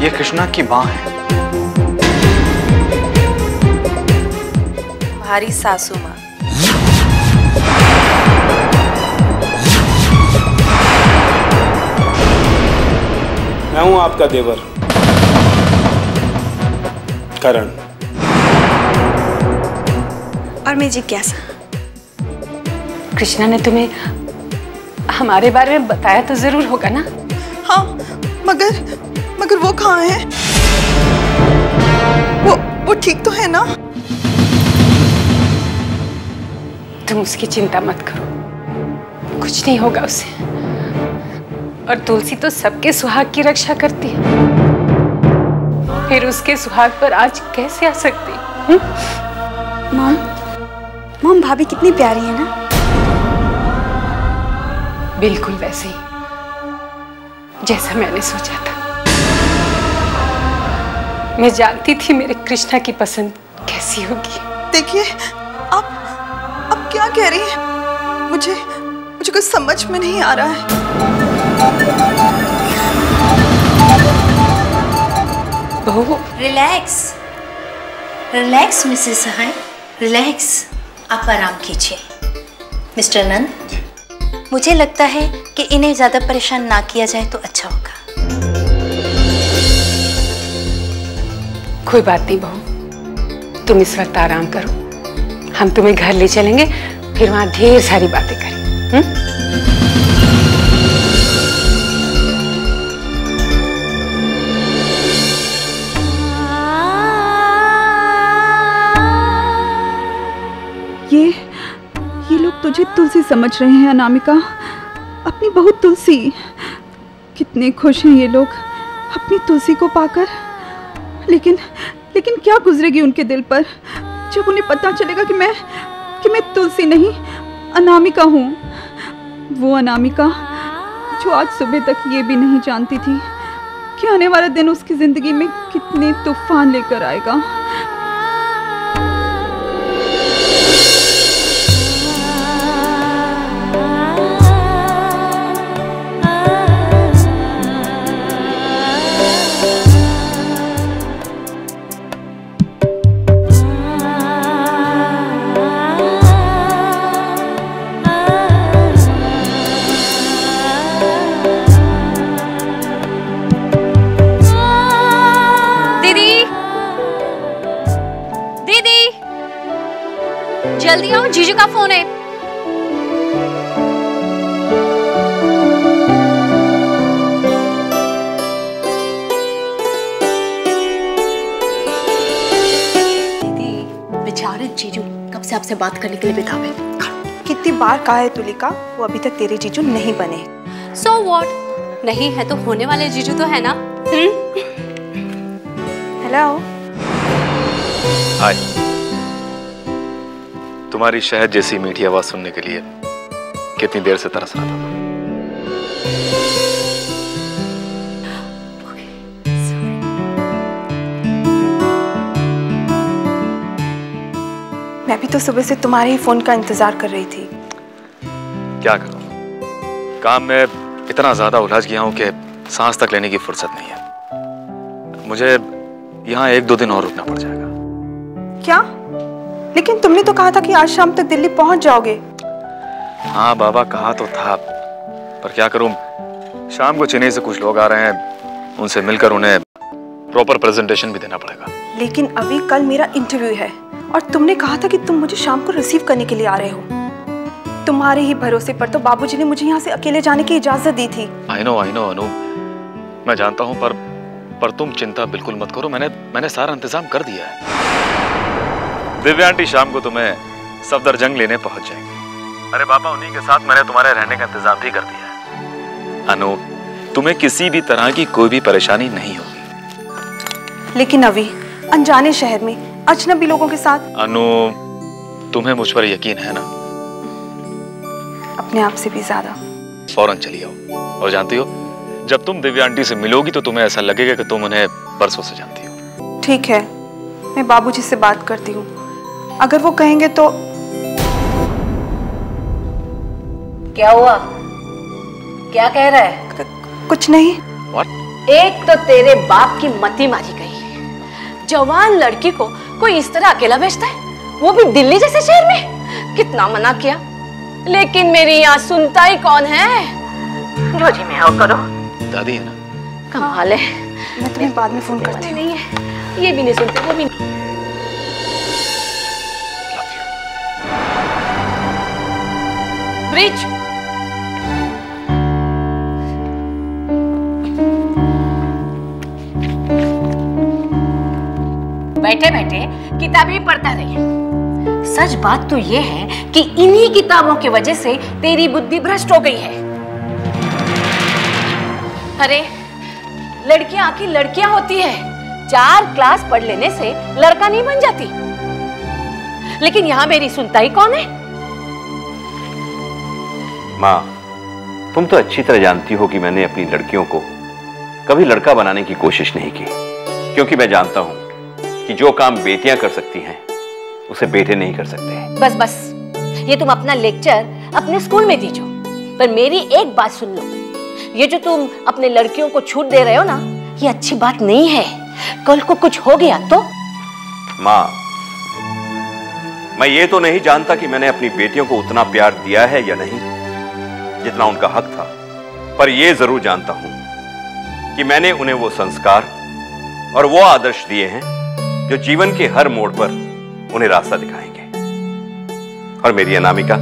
ये कृष्णा की माँ है। तुम्हारी सासू माँ। मैं हूं आपका देवर करण। और मैं जिज्ञासा। कृष्णा ने तुम्हें हमारे बारे में बताया तो जरूर होगा ना? हाँ, मगर वो कहाँ है? वो ठीक तो है ना? तुम उसकी चिंता मत करो, कुछ नहीं होगा उसे। और तुलसी तो सबके सुहाग की रक्षा करती है, फिर उसके सुहाग पर आज कैसे आ सकती? मॉम भाभी कितनी प्यारी है ना? बिल्कुल वैसे ही जैसा मैंने सोचा था। मैं जानती थी मेरे कृष्णा की पसंद कैसी होगी। देखिए, आप क्या कह रही हैं? मुझे कुछ समझ में नहीं आ रहा है। बहू, रिलैक्स मिसेस सहाय, रिलैक्स। आप आराम कीजिए। मिस्टर नंद, मुझे लगता है कि इन्हें ज्यादा परेशान ना किया जाए तो अच्छा होगा। कोई बात नहीं बहू, तुम इस वक्त आराम करो। हम तुम्हें घर ले चलेंगे, फिर वहां ढेर सारी बातें करें। ये लोग तुझे तुलसी समझ रहे हैं अनामिका, अपनी बहू तुलसी। कितने खुश हैं ये लोग अपनी तुलसी को पाकर। लेकिन क्या गुजरेगी उनके दिल पर जब उन्हें पता चलेगा कि मैं तुलसी नहीं अनामिका हूँ। वो अनामिका जो आज सुबह तक ये भी नहीं जानती थी कि आने वाला दिन उसकी जिंदगी में कितने तूफान लेकर आएगा। जल्दी आओ, जीजू का फोन है। दीदी, बेचारे जीजू कब से आपसे बात करने के लिए बेताब है। कितनी बार कहा है तुलिका, वो अभी तक तेरे जीजू नहीं बने। So what? नहीं है तो होने वाले जीजू तो है ना? हेलो। हाय। तुम्हारी शहद जैसी मीठी आवाज सुनने के लिए कितनी देर से तरस रहा था। मैं भी तो सुबह से तुम्हारे ही फोन का इंतजार कर रही थी। क्या करूं, काम में इतना ज्यादा उलझ गया हूं कि सांस तक लेने की फुर्सत नहीं है। मुझे यहाँ 1-2 दिन और रुकना पड़ जाएगा। क्या? लेकिन तुमने तो कहा था कि आज शाम तक दिल्ली पहुंच जाओगे। हाँ बाबा, कहा तो था, पर क्या करूं, शाम को चेन्नई से कुछ लोग आ रहे हैं, उनसे मिलकर उन्हें प्रॉपर प्रेजेंटेशन भी देना पड़ेगा। लेकिन अभी कल मेरा इंटरव्यू है और तुमने कहा था कि तुम मुझे शाम को रिसीव करने के लिए आ रहे हो। तुम्हारे ही भरोसे पर तो बाबूजी ने मुझे यहाँ से अकेले जाने की इजाजत दी थी। आई नो अनु, मैं जानता हूँ, पर तुम चिंता बिल्कुल मत करो, मैंने सारा इंतजाम कर दिया है। दिव्या आंटी शाम को तुम्हें सफदरजंग लेने पहुंच जाएंगे। अरे बाबा, उन्हीं के साथ मैंने तुम्हारे रहने का इंतजाम भी कर दिया है। अनु, तुम्हें किसी भी तरह की कोई भी परेशानी नहीं होगी। लेकिन अभी अनजाने शहर में अजनबी लोगों के साथ। अनु, तुम्हें मुझ पर यकीन है ना? अपने आप से भी ज्यादा। फौरन चली आओ। और जानती हो, जब तुम दिव्या आंटी से मिलोगी तो तुम्हें ऐसा लगेगा कि तुम उन्हें बरसों से जानती हो। ठीक है, मैं बाबूजी से बात करती हूँ, अगर वो कहेंगे तो। क्या हुआ? क्या कह रहा है? कुछ नहीं। What? एक तो तेरे बाप की मती मारी गई, जवान लड़की को कोई इस तरह अकेला भेजता है, वो भी दिल्ली जैसे शहर में। कितना मना किया, लेकिन मेरी यहाँ सुनता ही कौन है। रोजी में आओ करो। दादी है ना? कमाल है। मैं तुम्हें बाद में फोन करती हूँ। नहीं है, ये भी नहीं सुनते, वो भी नहीं। ब्रिज, बैठे बैठे किताबें पढ़ता रहे। सच बात तो ये है कि इन्हीं किताबों की वजह से तेरी बुद्धि भ्रष्ट हो गई है। अरे लड़कियां आखिर लड़कियां होती है, 4 क्लास पढ़ लेने से लड़का नहीं बन जाती। लेकिन यहां मेरी सुनता ही कौन है? माँ, तुम तो अच्छी तरह जानती हो कि मैंने अपनी लड़कियों को कभी लड़का बनाने की कोशिश नहीं की, क्योंकि मैं जानता हूं कि जो काम बेटियां कर सकती हैं उसे बेटे नहीं कर सकते। बस बस, ये तुम अपना लेक्चर अपने स्कूल में दीजो, पर मेरी एक बात सुन लो, ये जो तुम अपने लड़कियों को छूट दे रहे हो ना, ये अच्छी बात नहीं है। कल को कुछ हो गया तो? माँ, मैं ये तो नहीं जानता कि मैंने अपनी बेटियों को उतना प्यार दिया है या नहीं जितना उनका हक था, पर यह जरूर जानता हूं कि मैंने उन्हें वो संस्कार और वो आदर्श दिए हैं जो जीवन के हर मोड़ पर उन्हें रास्ता दिखाएंगे। और मेरी अनामिका,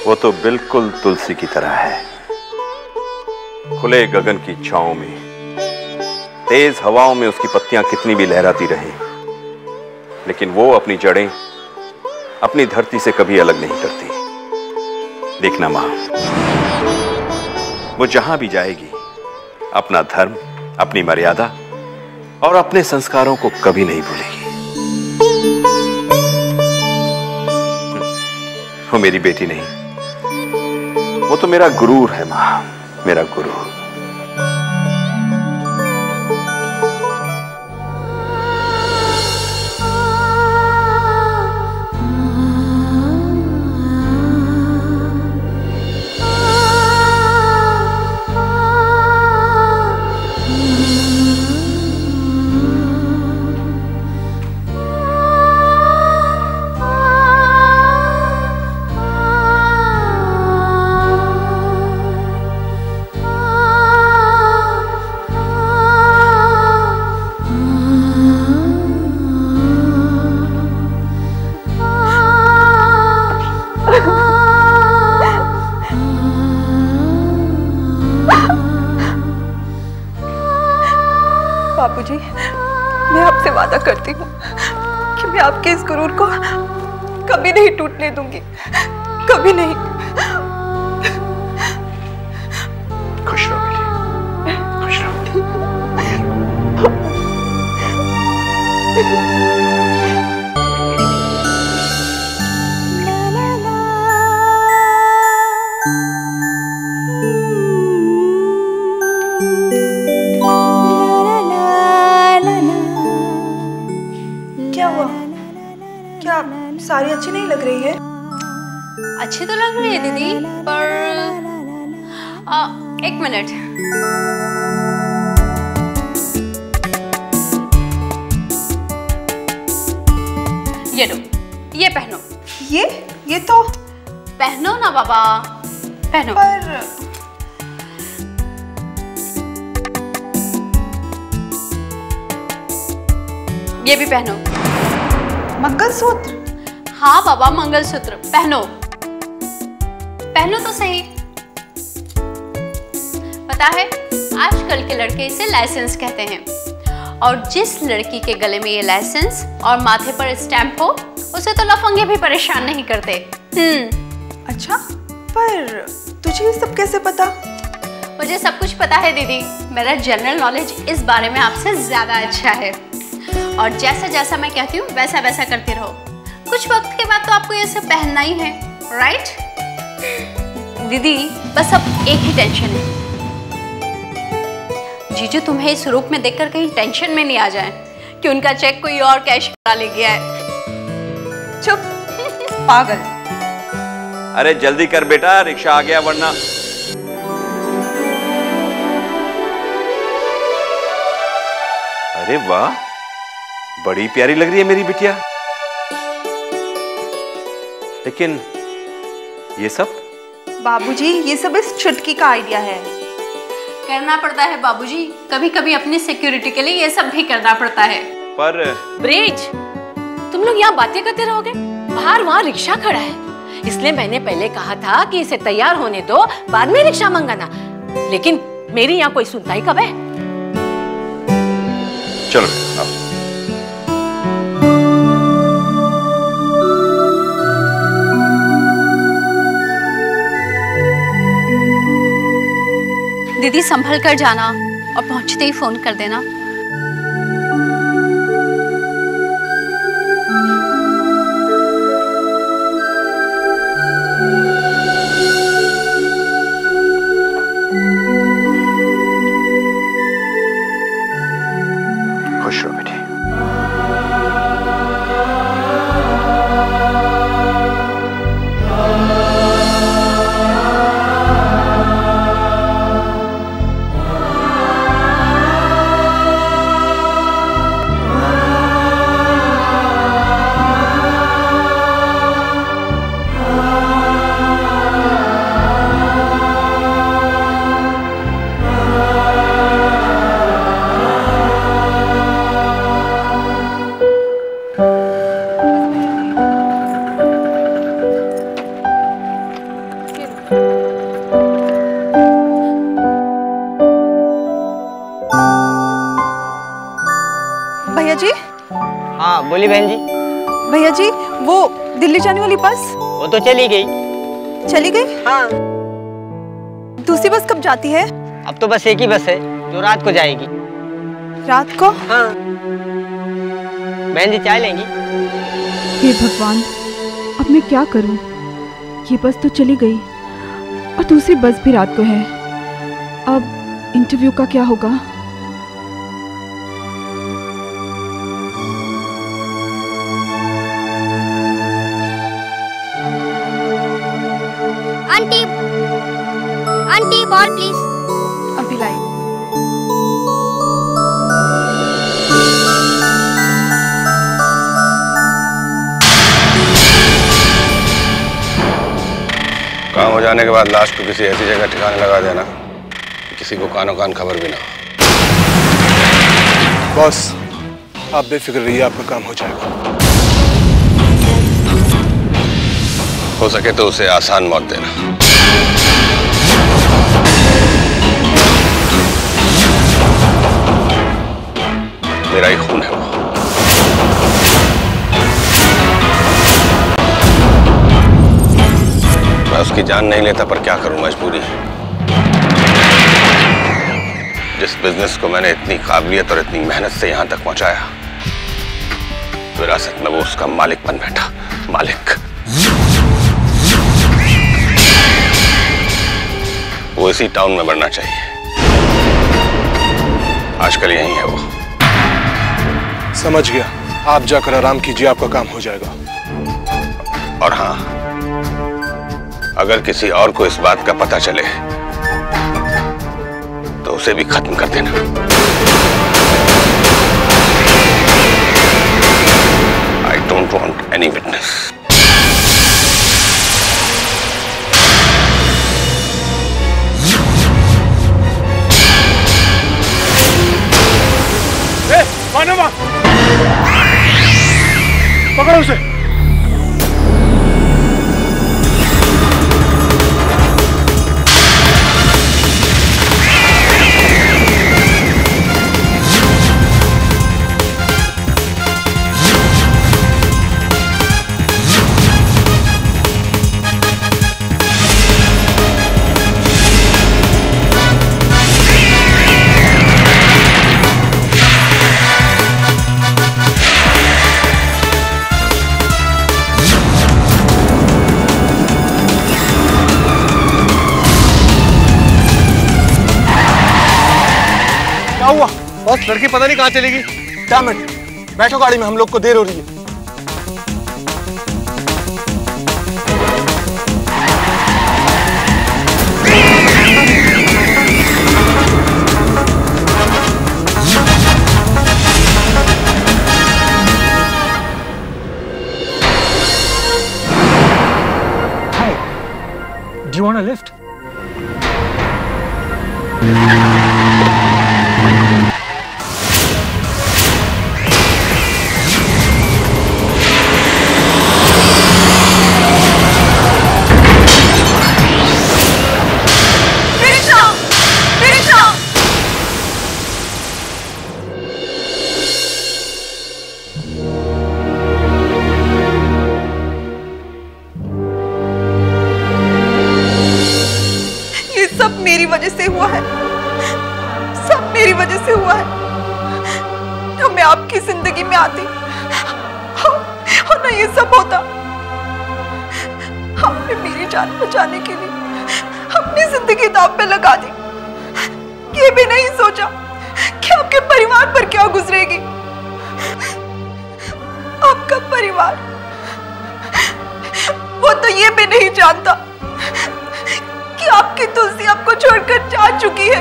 वो तो बिल्कुल तुलसी की तरह है, खुले गगन की छांव में, तेज हवाओं में उसकी पत्तियां कितनी भी लहराती रहें, लेकिन वो अपनी जड़ें अपनी धरती से कभी अलग नहीं करती। देखना मां, वो जहां भी जाएगी अपना धर्म, अपनी मर्यादा और अपने संस्कारों को कभी नहीं भूलेगी। वो मेरी बेटी नहीं, वो तो मेरा गुरूर है मां, मेरा गुरूर। बाबूजी, मैं आपसे वादा करती हूँ कि मैं आपके इस गुरूर को कभी नहीं टूटने दूंगी, कभी नहीं। खुश रहो बेटी, खुश रहो। साड़ी अच्छी नहीं लग रही है? अच्छी तो लग रही है दीदी, पर एक मिनट। ये लो, ये पहनो। ये तो पहनो ना बाबा, पहनो। पर ये भी पहनो। मंगलसूत्र? हाँ बाबा, मंगलसूत्र पहनो, पहनो तो सही। पता है, आजकल के लड़के इसे लाइसेंस कहते हैं, और जिस लड़की के गले में ये लाइसेंस और माथे पर स्टैंप हो, उसे तो लफंगे भी परेशान नहीं करते। अच्छा, पर तुझे ये सब कैसे पता? मुझे सब कुछ पता है दीदी, मेरा जनरल नॉलेज इस बारे में आपसे ज्यादा अच्छा है, और जैसा जैसा मैं कहती हूँ वैसा वैसा करते रहो। कुछ वक्त के बाद तो आपको ये सब पहनना ही है, राइट? दीदी, बस अब एक ही टेंशन है, जीजू तुम्हें इस रूप में देखकर कहीं टेंशन में नहीं आ जाए कि उनका चेक कोई और कैश करा ले गया है। चुप पागल। अरे जल्दी कर बेटा, रिक्शा आ गया वरना। अरे वाह, बड़ी प्यारी लग रही है मेरी बिटिया। लेकिन ये सब? बाबूजी, ये सब इस छुटकी का आइडिया है। करना पड़ता है बाबूजी, कभी कभी अपनी सिक्योरिटी के लिए ये सब भी करना पड़ता है। पर ब्रिज, तुम लोग यहाँ बातें करते रहोगे? बाहर वहाँ रिक्शा खड़ा है, इसलिए मैंने पहले कहा था कि इसे तैयार होने दो, बाद में रिक्शा मंगाना। लेकिन मेरी यहाँ कोई सुनता ही कब है? चलो आओ। दीदी संभल कर जाना और पहुंचते ही फोन कर देना। खुश रहो बेटी। भैया जी। हाँ बोली बहन जी। भैया जी, वो दिल्ली जाने वाली बस? वो तो चली गई। चली गई? हाँ। दूसरी बस कब जाती है? अब तो बस एक ही बस है जो रात को जाएगी। रात को? हाँ। बहन जी चाय लेंगी? हे भगवान, अब मैं क्या करूं? ये बस तो चली गई और दूसरी बस भी रात को है। अब इंटरव्यू का क्या होगा? Aunty, aunty ball please. अभी लाई। काम हो जाने के बाद लाश को किसी ऐसी जगह ठिकाने लगा देना कि किसी को कानो कान खबर भी ना हो। बॉस, आप बेफिक्र रहिए, आपका काम हो जाएगा। हो सके तो उसे आसान मौत देना। मेरा ही खून है वो। मैं उसकी जान नहीं लेता, पर क्या करूं, मजबूरी है। जिस बिजनेस को मैंने इतनी काबिलियत और इतनी मेहनत से यहां तक पहुंचाया, विरासत में वो उसका मालिक बन बैठा। मालिक। वो इसी टाउन में बढ़ना चाहिए। आजकल यही है वो। समझ गया, आप जाकर आराम कीजिए, आपका काम हो जाएगा। और हाँ, अगर किसी और को इस बात का पता चले तो उसे भी खत्म कर देना। I don't want any witness. मानवा, पकड़ो उसे। हुआ? बस लड़की पता नहीं कहाँ चलेगी। 10 मिनट। बैठो गाड़ी में, हम लोग को देर हो रही है। Do you want a lift? मेरी वजह से हुआ है, सब मेरी वजह से हुआ है। ना मैं आपकी जिंदगी में आती और ना ये सब होता। आपने मेरी जान बचाने के लिए अपनी जिंदगी दांव पे लगा दी। ये भी नहीं सोचा कि आपके परिवार पर क्या गुजरेगी। आपका परिवार वो तो ये भी नहीं जानता कि आपकी तुलसी आपको छोड़कर जा चुकी है,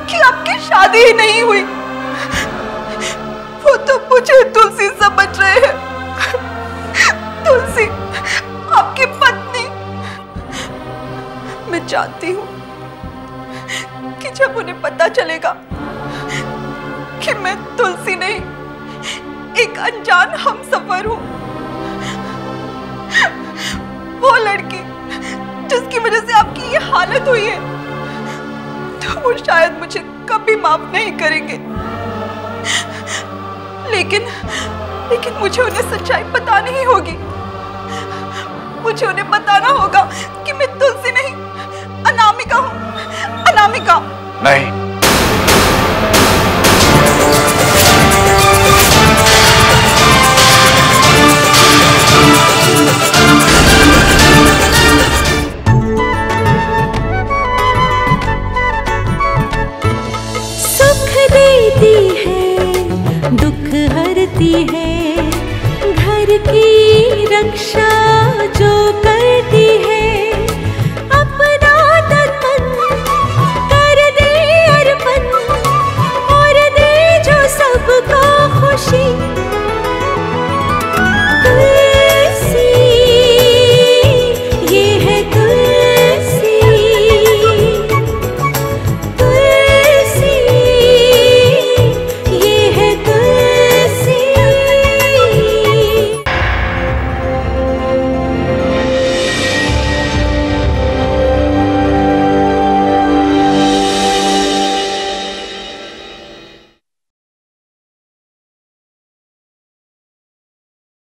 कि आपकी शादी ही नहीं हुई। वो तो मुझे तुलसी समझ रहे हैं, तुलसी आपकी पत्नी। मैं जानती हूँ कि जब उन्हें पता चलेगा कि मैं तुलसी नहीं एक अनजान हमसफर हूँ, वो लड़की जिसकी वजह से आपकी ये हालत हुई है, तो वो शायद मुझे कभी माफ नहीं करेंगे। लेकिन मुझे उन्हें सच्चाई बतानी ही होगी। मुझे उन्हें बताना होगा कि मैं तुलसी नहीं अनामिका हूँ। अनामिका नहीं, है, घर की रक्षा जो करती है।